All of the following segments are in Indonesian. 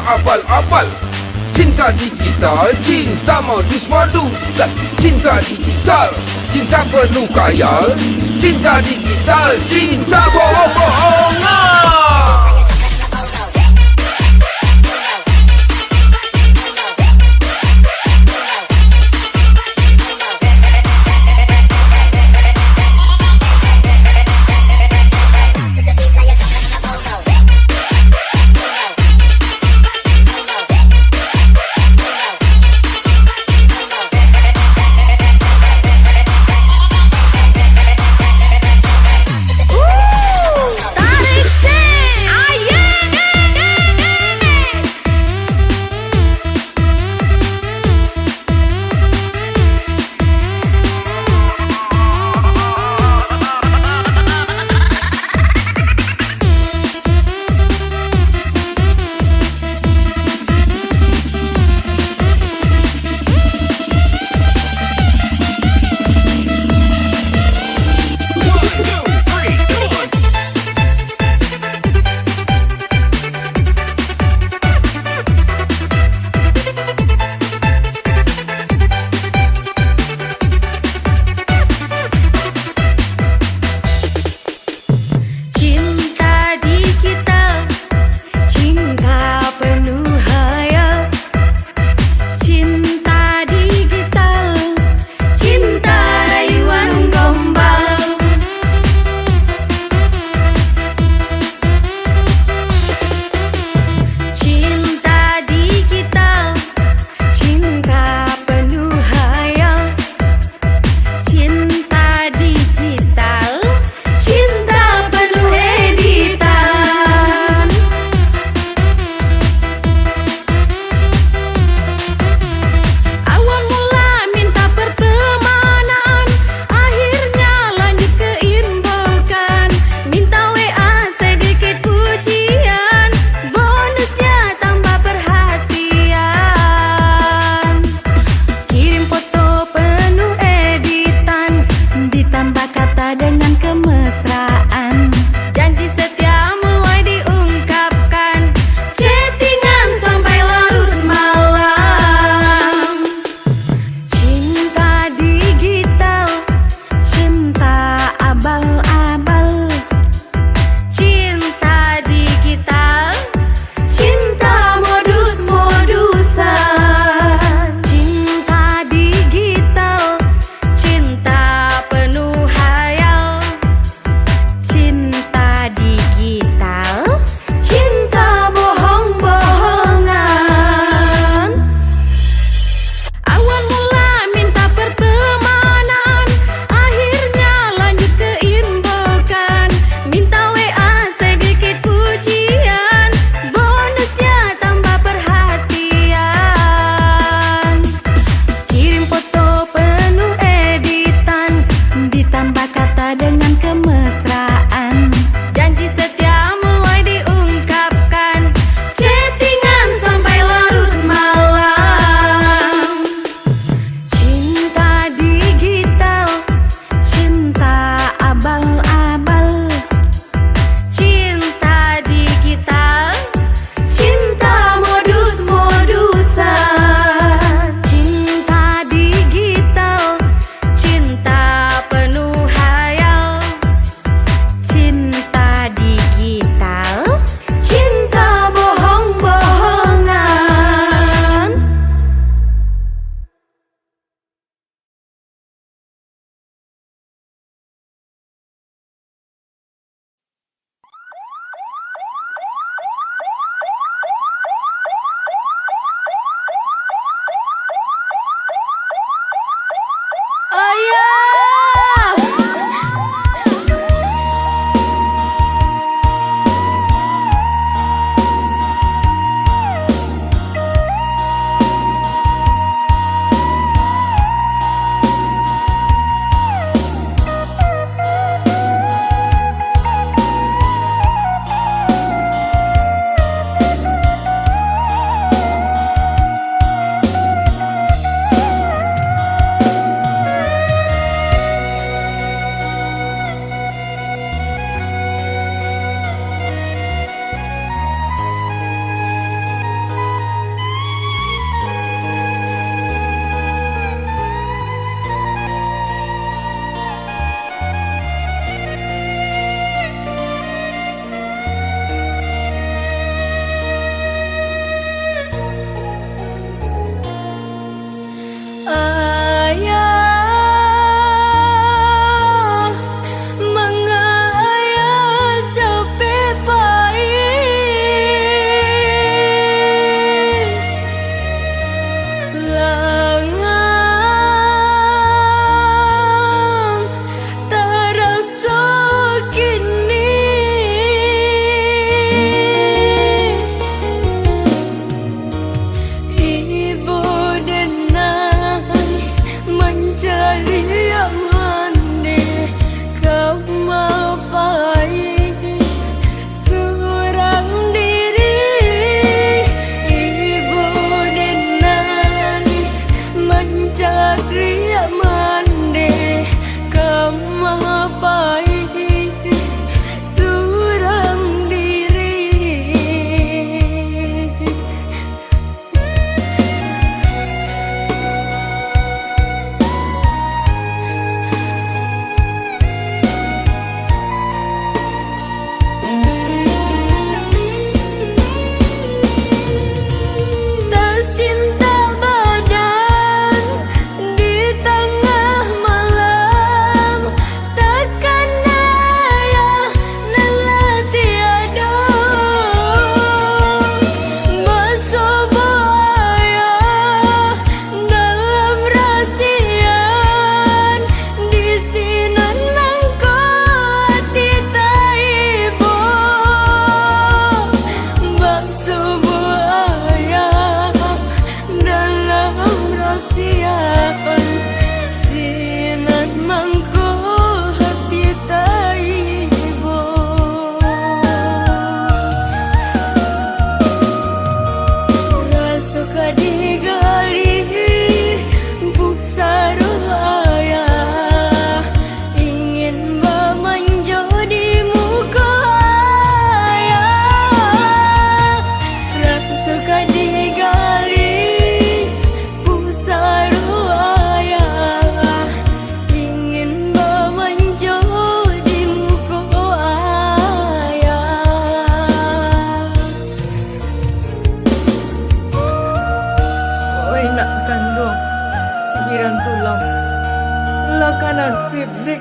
abal-abal. Cinta digital, cinta modus-modusan. Cinta digital, cinta penuh khayal. Cinta digital, cinta bohong-bohongan.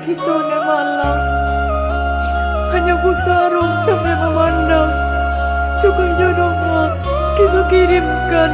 Itu ne malam hanya busarung yang memandang. Juga jodohnya kita kirimkan.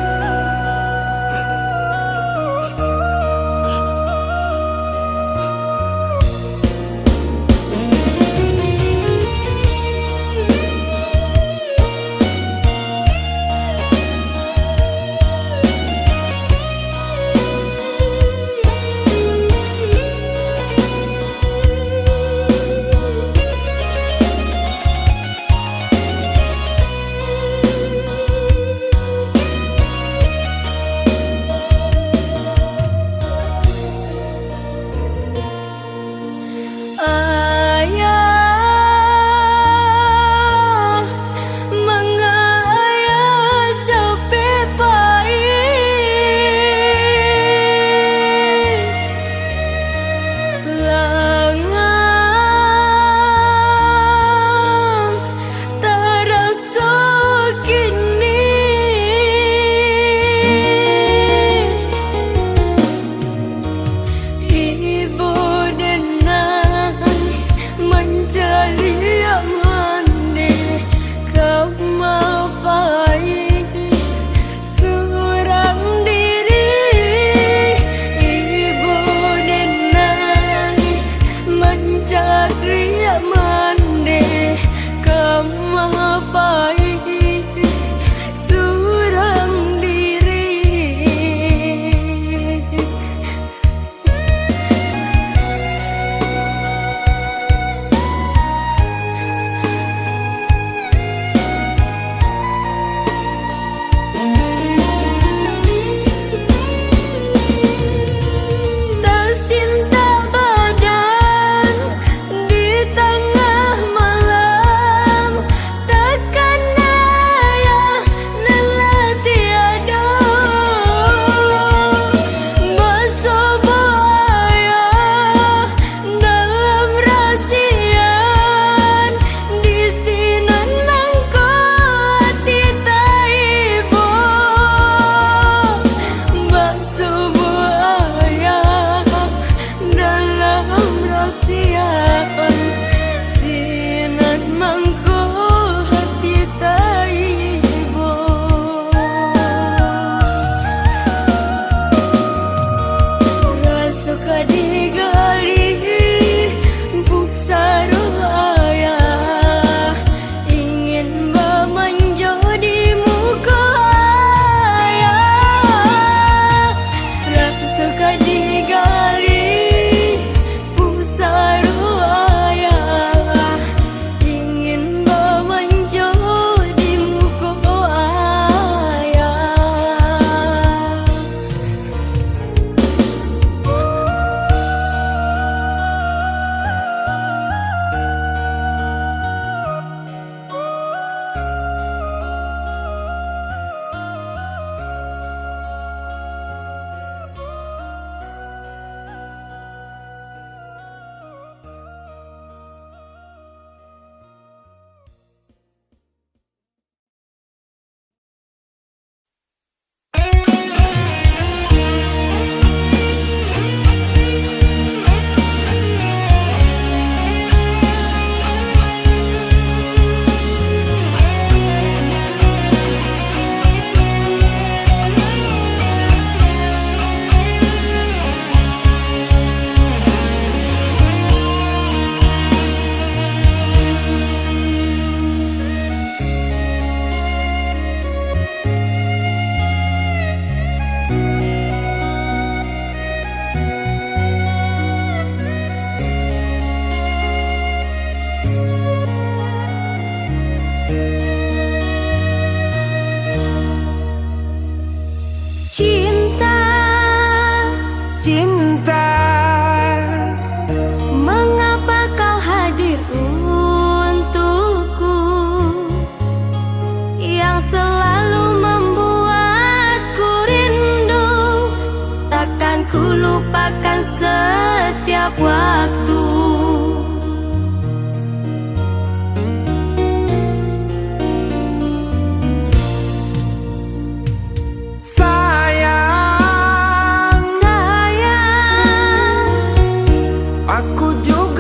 Aku juga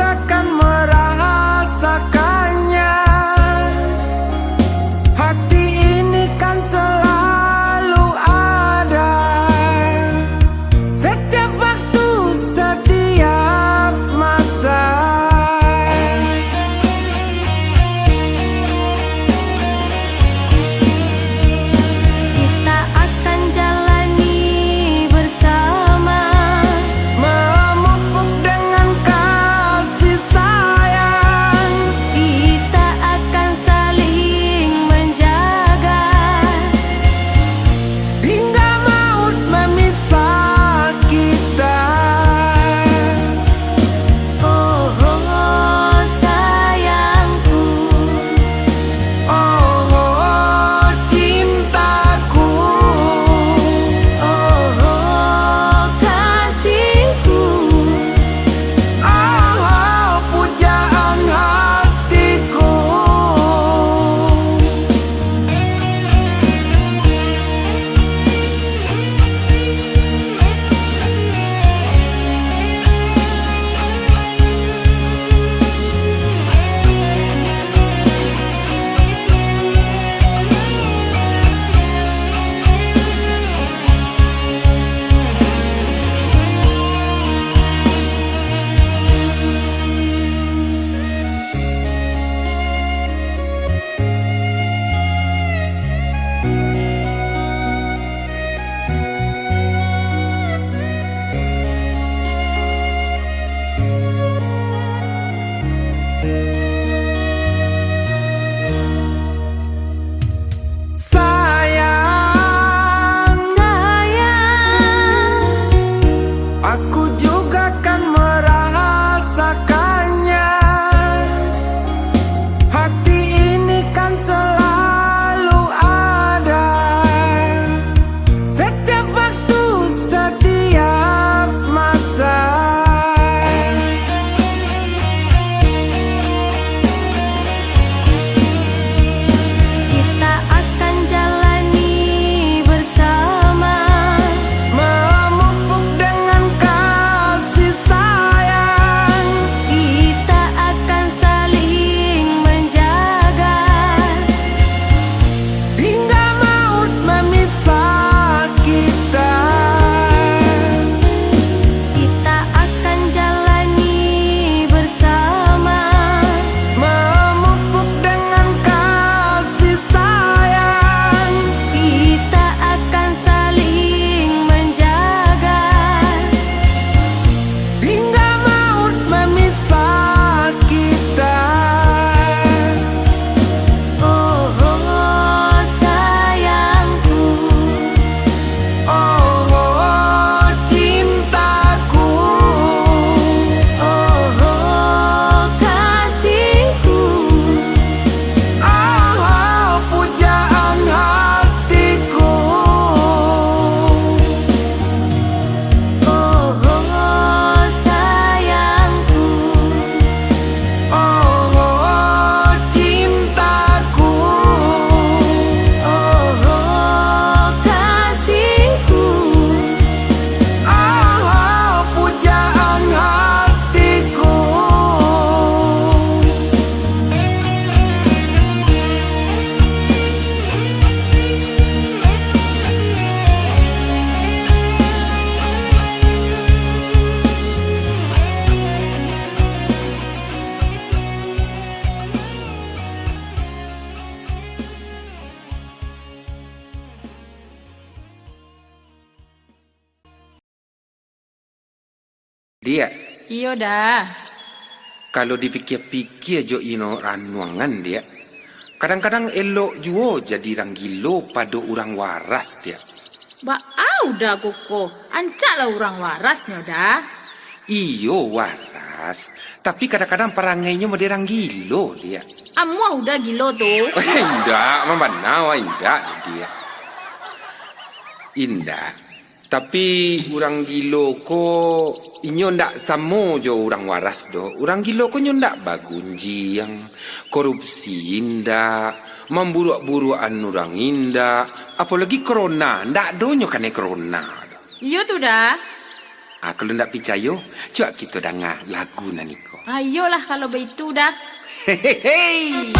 Dia, Iyo dah. kalau dipikir-pikir jo ino ranuangan dia, kadang-kadang elok juga jadi orang gilo pada orang waras dia. Bau dah koko. Ancaklah orang warasnya dah. Iyo waras, tapi kadang-kadang perangainya mau orang gilo dia. Amwa udah gilo tu. Indah, memandau indah dia. Indah. Tapi orang gilo ko inyo ndak samo jo orang waras do. Orang gilo ko nyo ndak bagunji yang korupsi indah, memburuk-burukan orang indah, apalagi corona, ndak donyo kane corona. Iyo tu dah. Kalau ndak percaya, cuak kita dengar lagu naniko. Ayolah kalau begitu dah. Hehehe.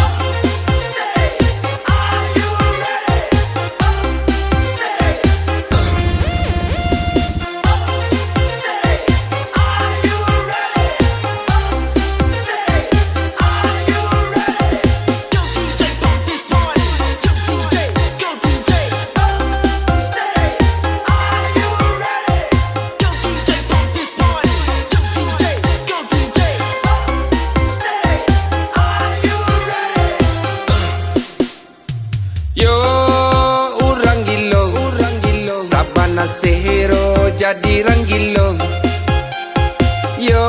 Sehero jadi orang gilo. Yo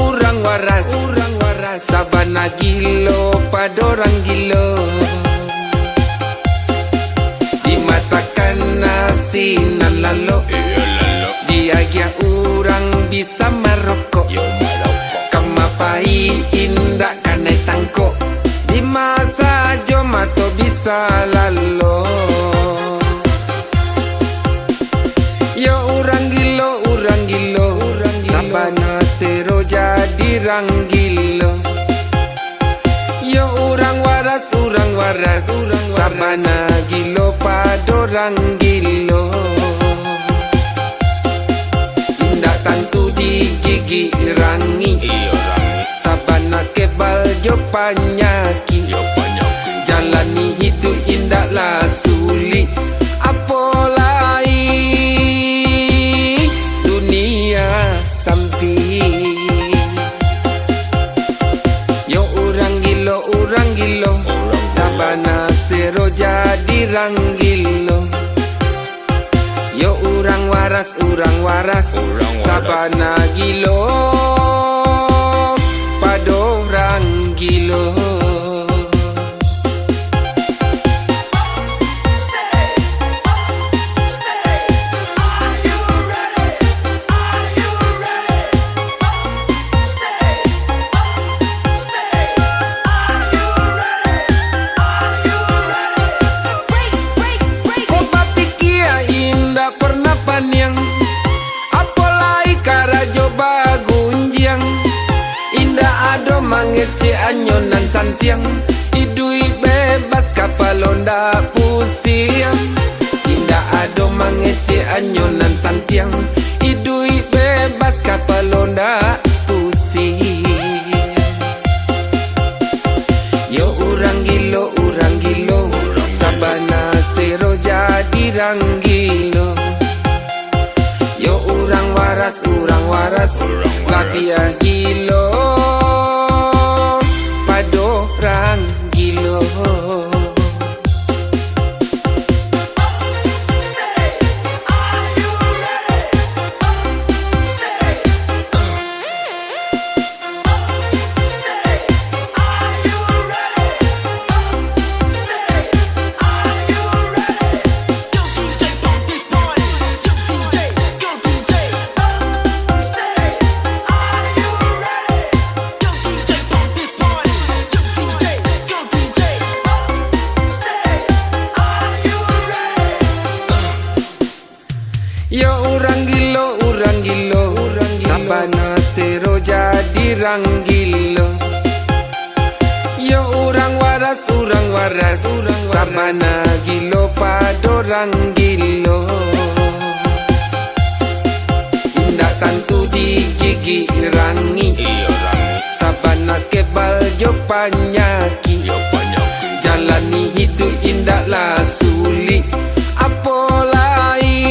orang waras sabana gilo pada orang gilo. Dimatakan nasi nan lalo, dia gia orang bisa merokok. Kamapai indak kanai tangkok, di masa jomato bisa lalo. Orang gilo, sabana sero jadi orang gilo. Yo orang waras, sabana gilo pada orang gilo. Indah tantu di gigi rangi, sabana kebal jo panyaki. Jalani hidup indahlah sulit, apalagi sampai. Yo orang gilo, sabana sero jadi orang gilo. Yo orang waras, sabana gilo pada orang gilo. Mangece anyonan santiang, idui bebas kapal onda pusiang. Indah ado mangece anyonan santiang, idui bebas kapal onda pusiang. Yo orang gilo, sabana sero jadi orang gilo. Yo orang waras, latia gilo pada orang gilo. Yo orang gilo, sabana sero jadi orang gilo. Yo orang waras, sabana gilo pada orang gilo. Indah tantu di gigi rangi, sabana kebal jo panyaki. Jalani hidup indahlah sulit, apalagi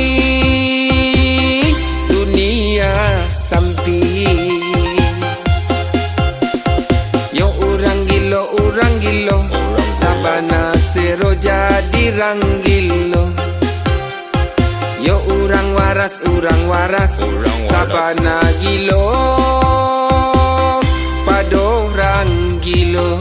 dunia sampai. sabana sero jadi ranggilo. Yo urang waras, sabana gilo pado ranggilo.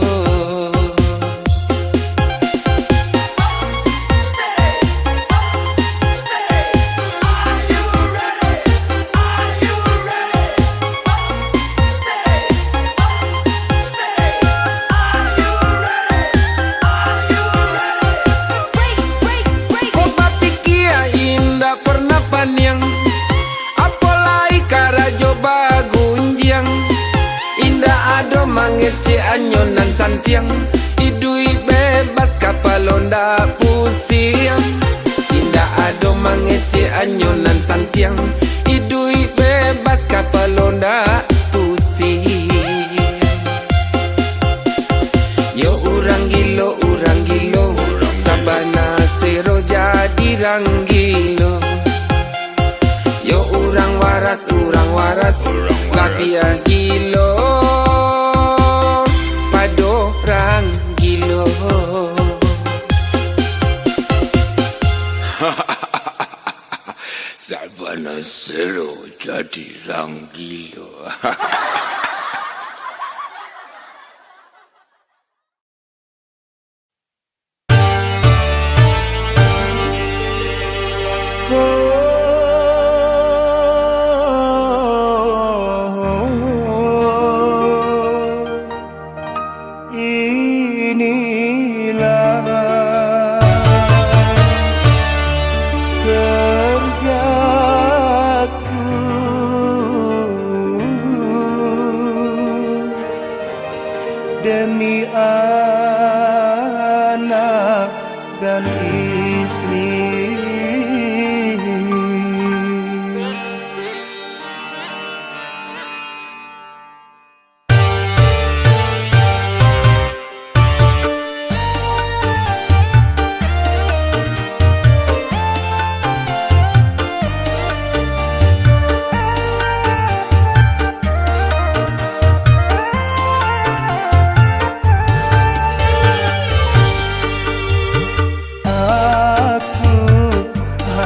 Yang apolai karajo bagunjiang indah ado mangece anyonan santiang idui bebas kapalonda pusing indah ado mangece anyonan santiang idui bebas kapalonda pusing. Yo urang gilo sabana sero jadi ranggilo. Yo urang waras lapia gilo pado ranggilo. Sabana sero jadi ranggilo. Demi anak dan istri.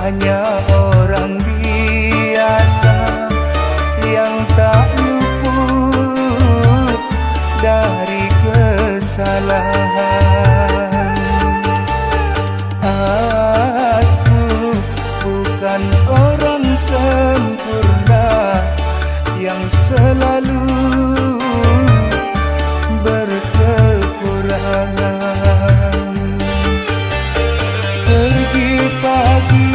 Hanya orang biasa yang tak luput dari kesalahan. Aku bukan orang sempurna yang selalu berkekurangan. Pergi pagi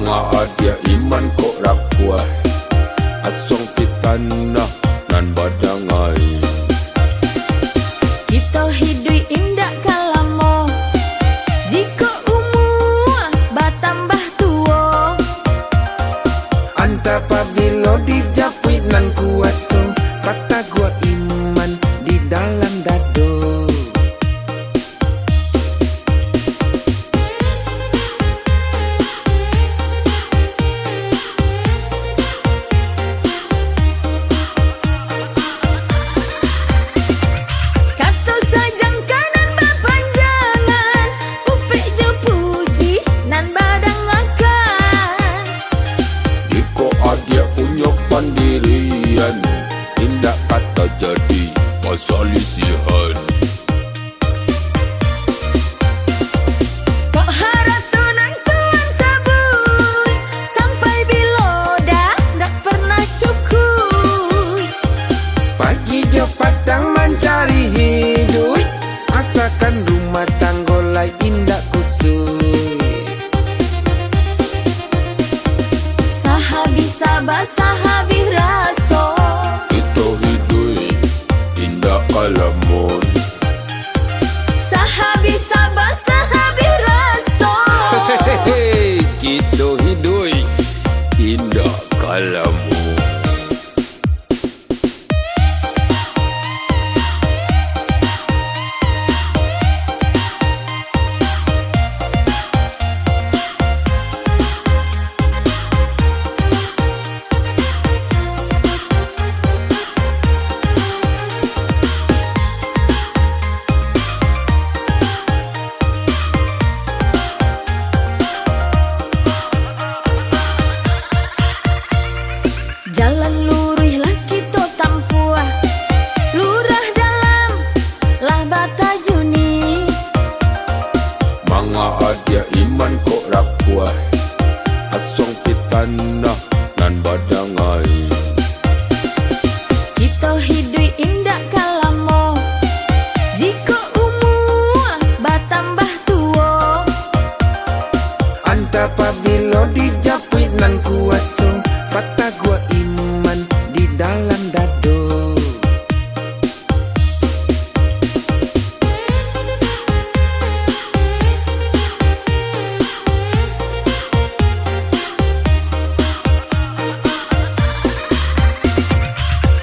Manga adia iman kok rapuah Asong pitana nan badangai Kita hidup indah kalamo jika umur bertambah tua. Anta pabilo dijapit nan kuaso Kata gua iman di dalam dado Kata sajang kanan berpanjangan, upik je puji nan badang akan. Jika adia punya pandirian Indah kata jadi pasalisihan Kok harap tunang tuan sabun sampai bila dah tak pernah cukup. Pagi je padang mencari hidup Asalkan rumah tanggolai indah kusui Sahabi sabar sahabi rasa, Kita hidup indah kalamun sahabi sabar sahabi rasa. Kita hidup indah kalamun Jalan luruslah kita tampuah, lurah dalam lah bata juni. Manga adia iman kok rapuah Asong pitana nan badangai Kita hidup indah kalamo jika umur bertambah tua. Anta pabilo dijapit nan kuaso Kata gua iman di dalam dado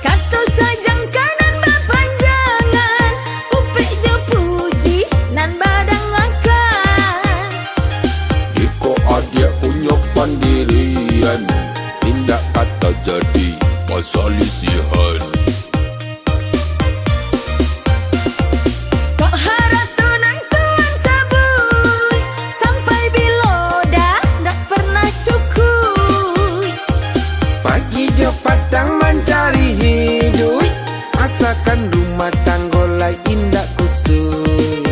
Kata sajang kanan berpanjangan, upik je puji nan badang akan. Jika adia punya pandirian Indah kata jadi pasalisihan Kok harap tunang tuan sabun sampai bila dah tak pernah cukup. Pagi je padang mencari hidup Asalkan rumah tanggolai indah kusui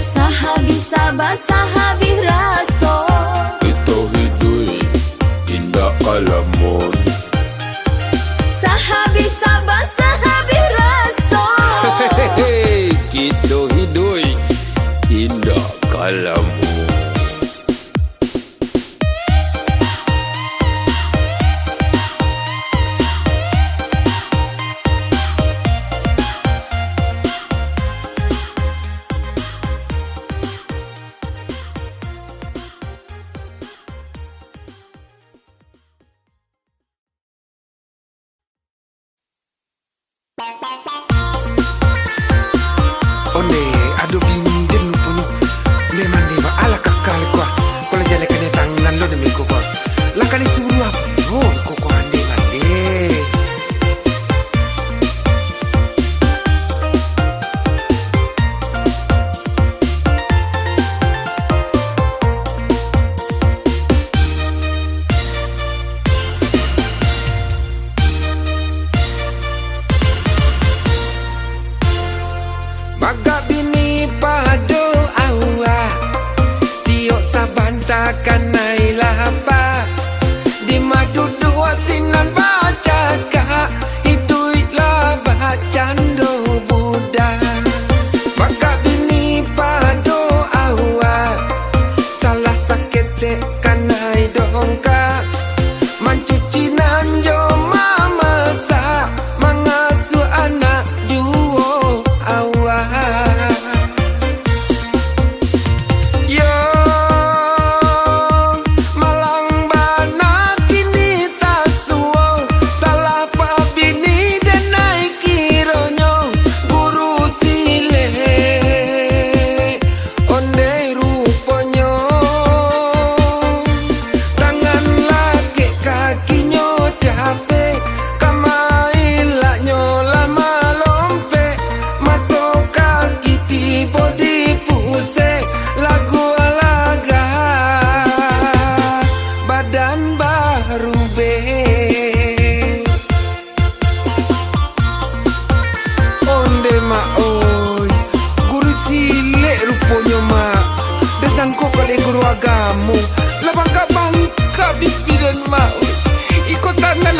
Sahabi sabar sahabi rasa, Kita hidup indah kalamun sahabi sabar sahabi rasa. Kita hidup indah kalamun Onde ado bini den lupuno Le mande ma ala kakal kwa Kola jale kane tangan lo demi ko kwa La kane suru apa ko kwa ande mande Baga bini pado awa Tiok sabanta kanai lapa Di madu dua sinan baca ka Itu iklah bacando Buddha Baga bini pado awa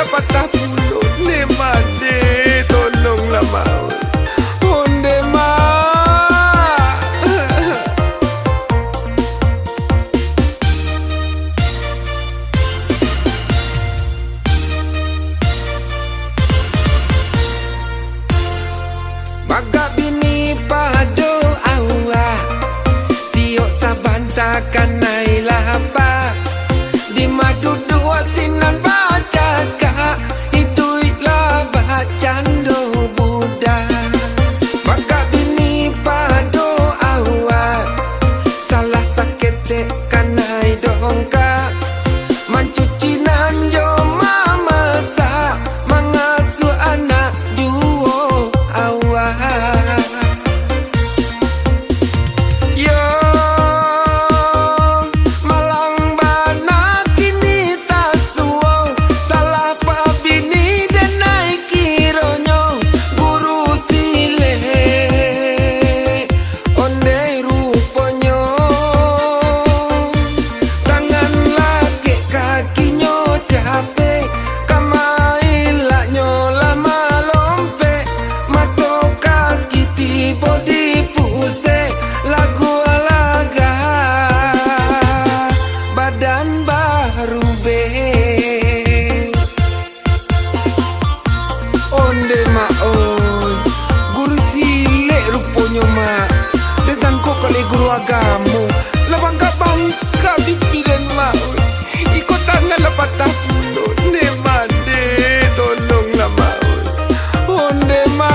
lah patah pulut ne made tolonglah mau onde ma Baga bini pado awak tiok saban takkan nai lapa di madu dua sinan baca kak itu iklah bacan do Buddha Baga bini pado awak salah sakit tekan nai dongka mencuci nanjo mama sa mengasuh anak duo awak yo malang bana kini tak suo salah pa bini dan naik kironyo guru sile onde ruponyo tangan lagi kakinyo capek kamailaknyo lama lompe mato kaki tibo di puse lagu alaga badan baru be onde ma oi guru sile ruponyo ma desangko kali guru agamu labangka bangka bipiden ma oi iko tangan lapatah pulut ne made tolonglah ma oi onde ma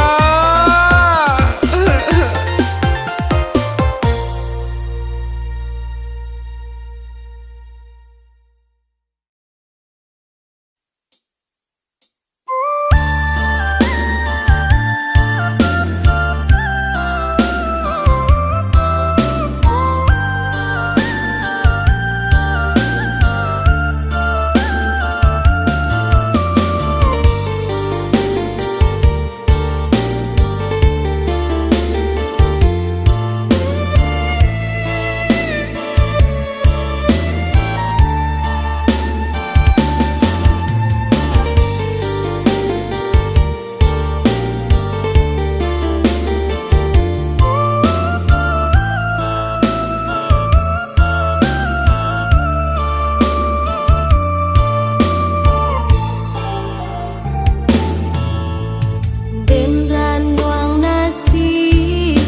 Benran nuang nasi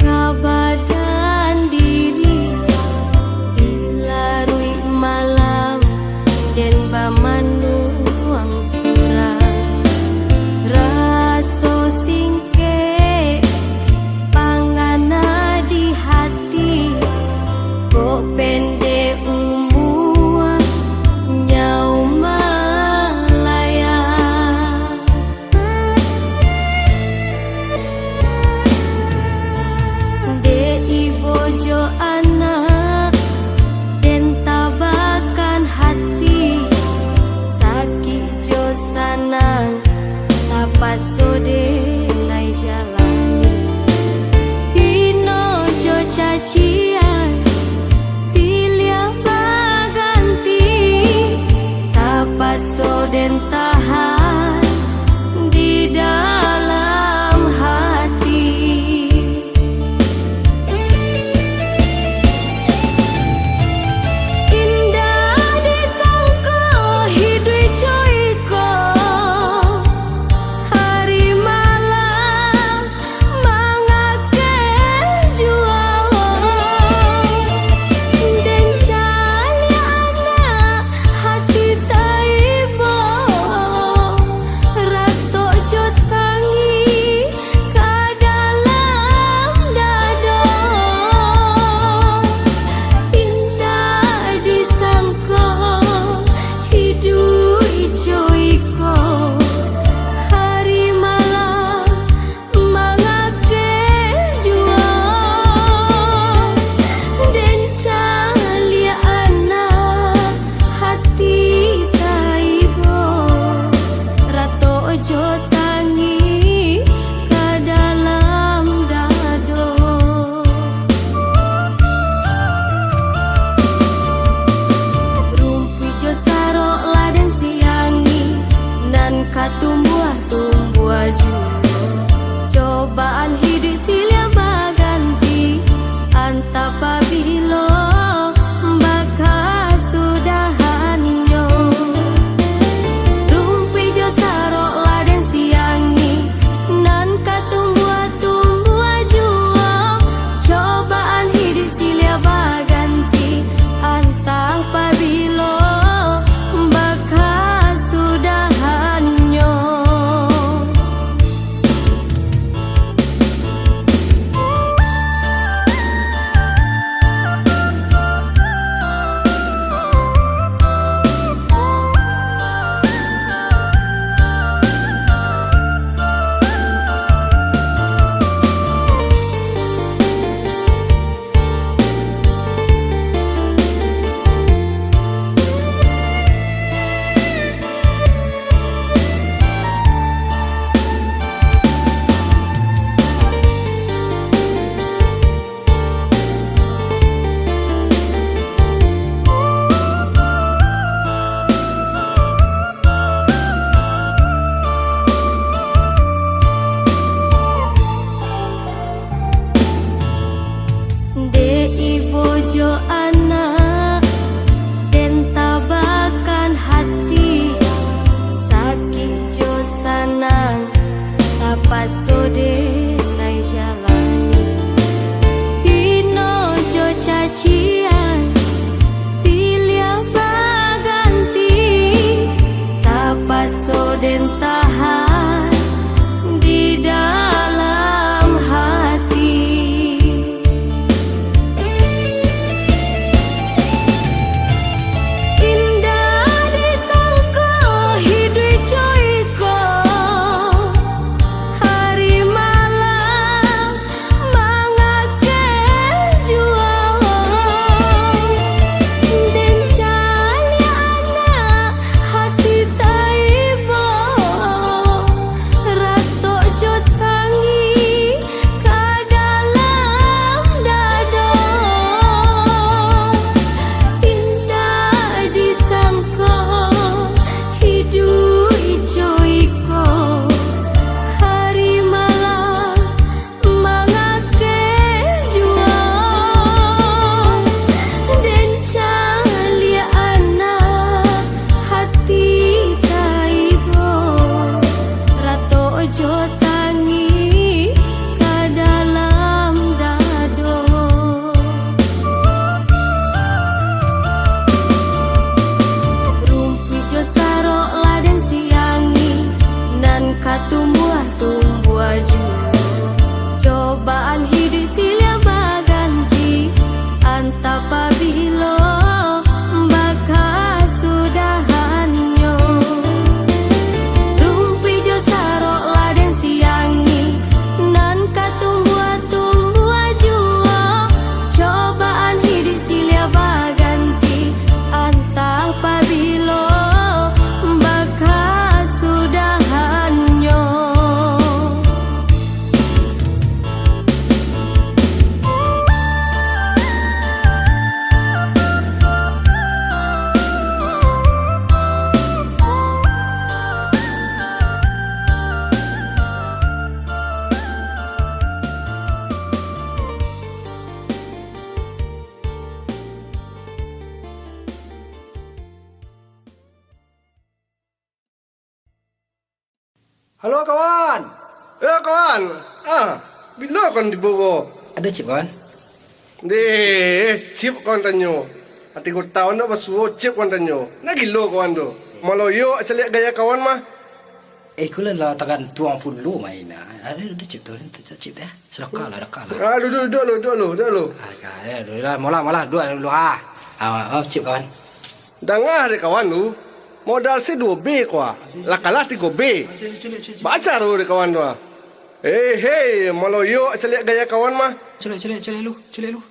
kabadan diri dilarui malam den bamanuang surah raso singke pangana di hati kok pende umur nyau malaya Dei bojo anak den tabakan hati sakit jo sanang apa sode nai jalani hino jo cacian silih pasode nai jalani hino jo cacian silia baganti tapasoden tahan di dalam hati. Indah disangka hidup joiko hari malam mangake juang dan cali anak hati taibo rato jot tangi ke dalam dado. Indah disangka hidup joiko hari malam mangake juang dan cali anak hati taibo rato ojo tangi ke dalam dado. Rumpi jo sarok laden siangi nan katumbuh ju cobaan hidup silya baganti anta pabilo baka sudahanyo. Rumpi jo sarok laden siangi nan katumbuh ju cobaan hidup silya baganti anta pabilo baka sudahanyo. Halo kawan. Kawan. Bila kon di Bogor? Ada chip kawan? Chip kon tanyo. Ati ko tahu na basuo chip kon tanyo. Nagilo kawan do. Maloyo acalik gaya kawan mah. Kula lah takan tuang fulu main. Ada chip tu, chip dah. Sedekah lah. Dulu. Ada, malah dua dulu chip kawan. Dangah de kawan tu. Modal si 2B kwa. Lakalah 3B. Baca ru de kawan tu. Hei, maloyo acalik gaya kawan mah. Celik lu.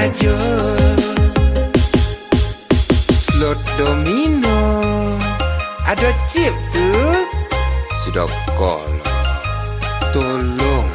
aja. Slot domino ada chip tu. Sudah kalah. Tolonglah.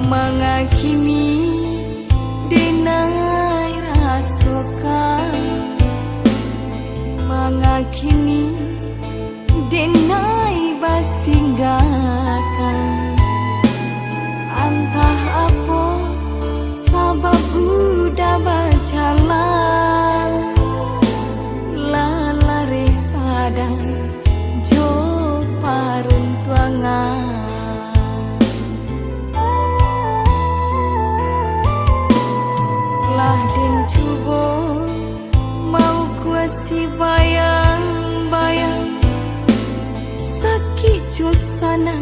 Mengakimi denai rasokan, mengakimi denai batinggakan. Antah apa sabab budak berjalan, lalare padang jo paruntuangan. Lah den cubo mau kuasi bayang-bayang sakit josana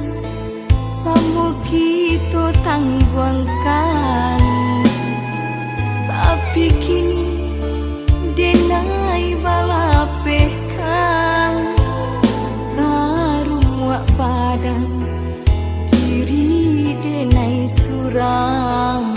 samu kita tangguangkan. Tapi kini denai balapehkan karumuak badan diri denai suram.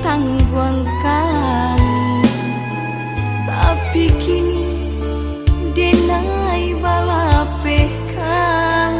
tangguangkan. Tapi kini denai balapehkan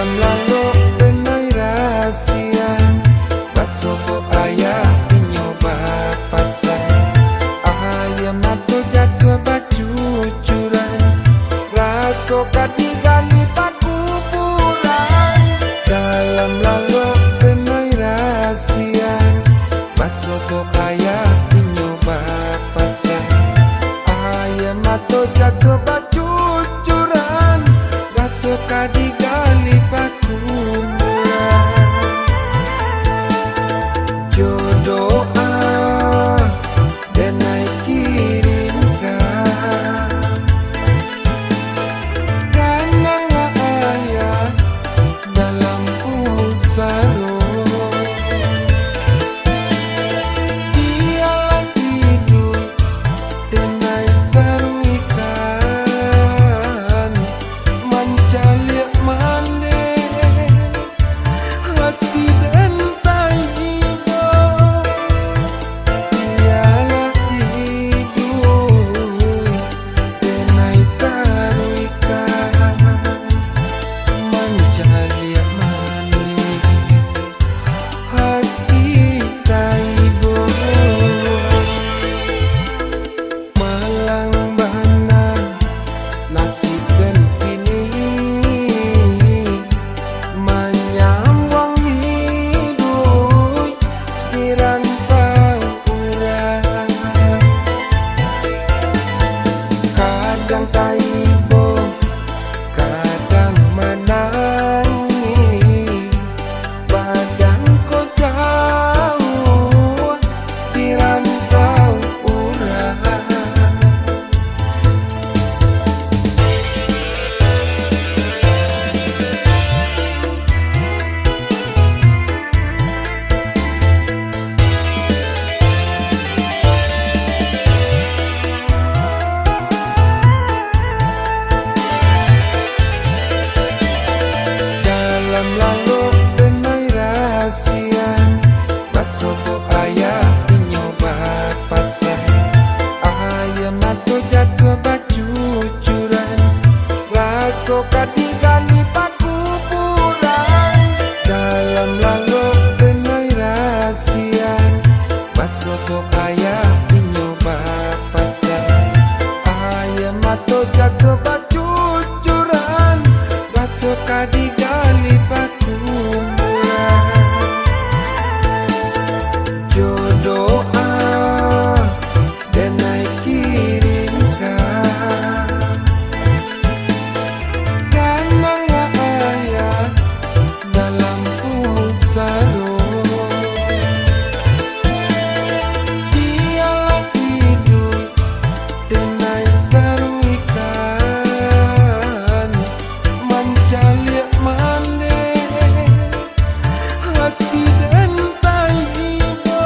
dalam lalu denai rahasia basoko ayah nyoba pasai ayam atau jatuh baju curang raso kadigali paku pulang dalam lalu denai rahasia basoko ayah nyoba pasai ayam atau jatuh baju curang raso kadigali paku jodoh denai kirimkan dengan ayah dalam pusaro dialah tidur denai teruikan mencalir mane hati dentai ibu dialah tidur denai teruikan mencalir mane hati taibo malang bana nasib dan kini menyambung hidup di rantau urang kadang taibo kadang menangis badan kau jauh di rantau urang dalam lalu denai rahasia basoko ayah nyoba pasai ayam atau jatuh baju curang raso kadigali paku pulang dalam lalu denai rahasia basoko ayah nyoba pasai ayam atau jatuh baju curang raso kadigali paku jodoh denai kirimkan dengan ayah dalam pusaro dialah tidur denai teruikan mencalir mane hati dentai ibu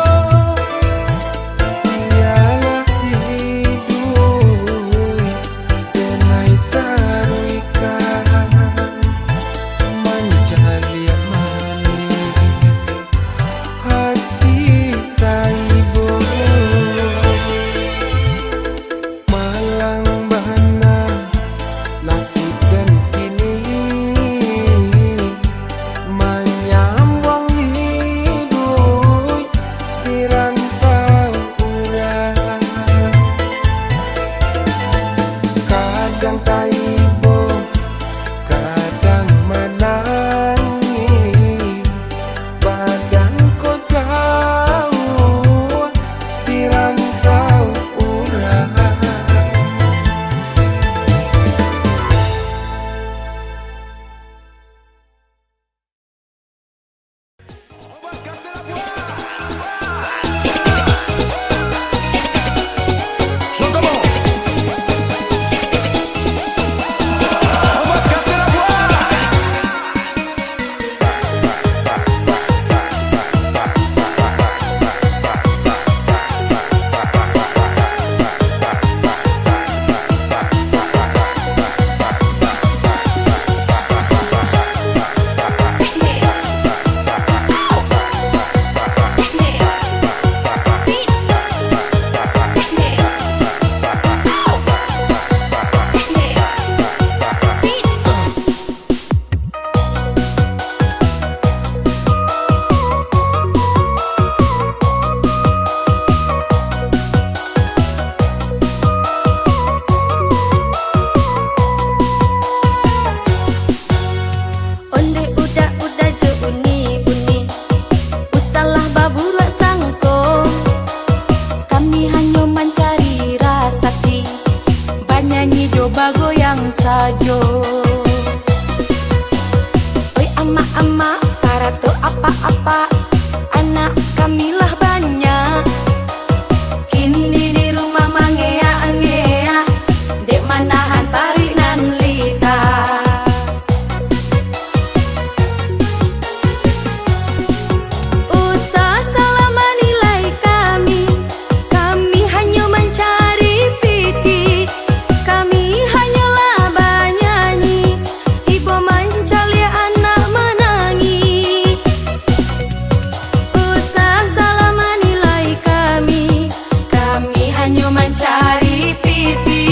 ama sarato apa-apa, anak kamilah banyak. Kini di rumah mangea-ngea, dek manahan tarik nan lita. Usah salah menilai kami, kami hanya mencari piti. Kami hanyalah banyanyi, ibu mencari anak menangi. Usah salah menilai kami, kami hanya mencari piti.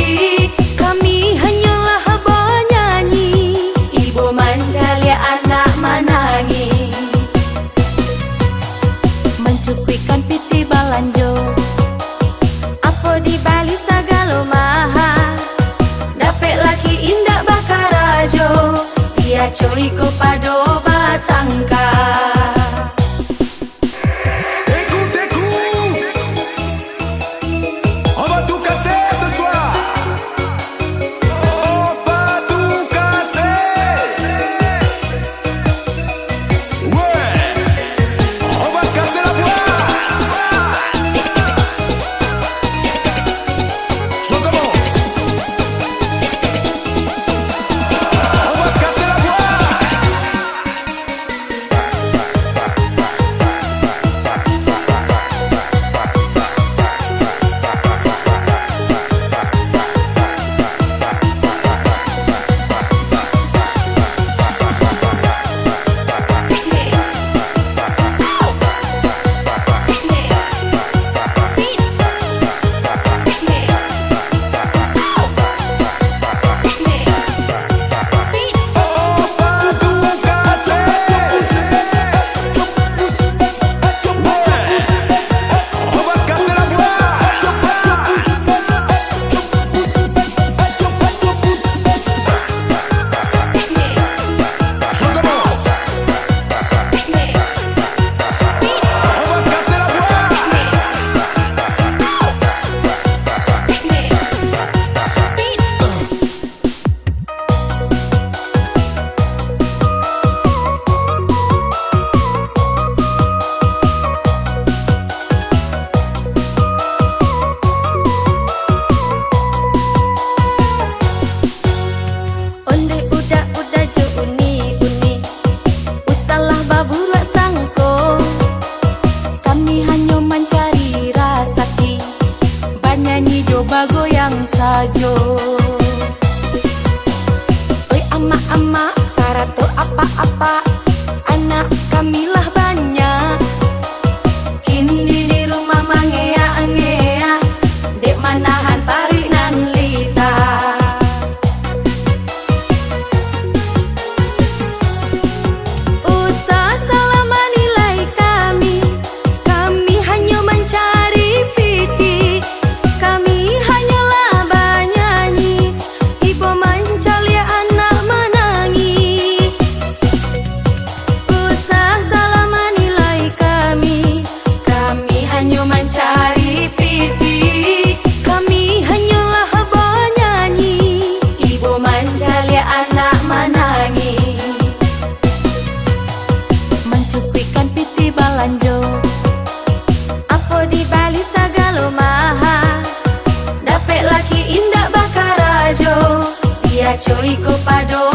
Kami hanyalah banyanyi, ibu mencari anak menangi. Mencukuikan piti balanjo, apa di Bali sagalo maha. Dapet laki indak bakarajo, dia coy ko pado batangka. Écoute, on va tout casser ce soir. On va tout casser. Ouais, on va casser la voix. Je recommence. On va casser la voix. Onde udah jo uni, usalah baburak sangko. Kami hanya mencari rasaki, banyanyi coba goyang sajo. Oi ama-ama sarato apa-apa, anak kamilah banyak. Kini di rumah mangea-ngea, dek manahan tarik nan lita. Usah salah menilai kami, kami hanya mencari piti. Kami hanyalah banyanyi, ibu mencari anak menangi. Usah salah menilai kami, kami hanya mencari piti. Kami hanyalah banyanyi, ibu mencari anak menangi. Mencukuikan piti balanjo, apa di Bali sagalo maha. Dapet laki indak bakarajo, dia coy ko pado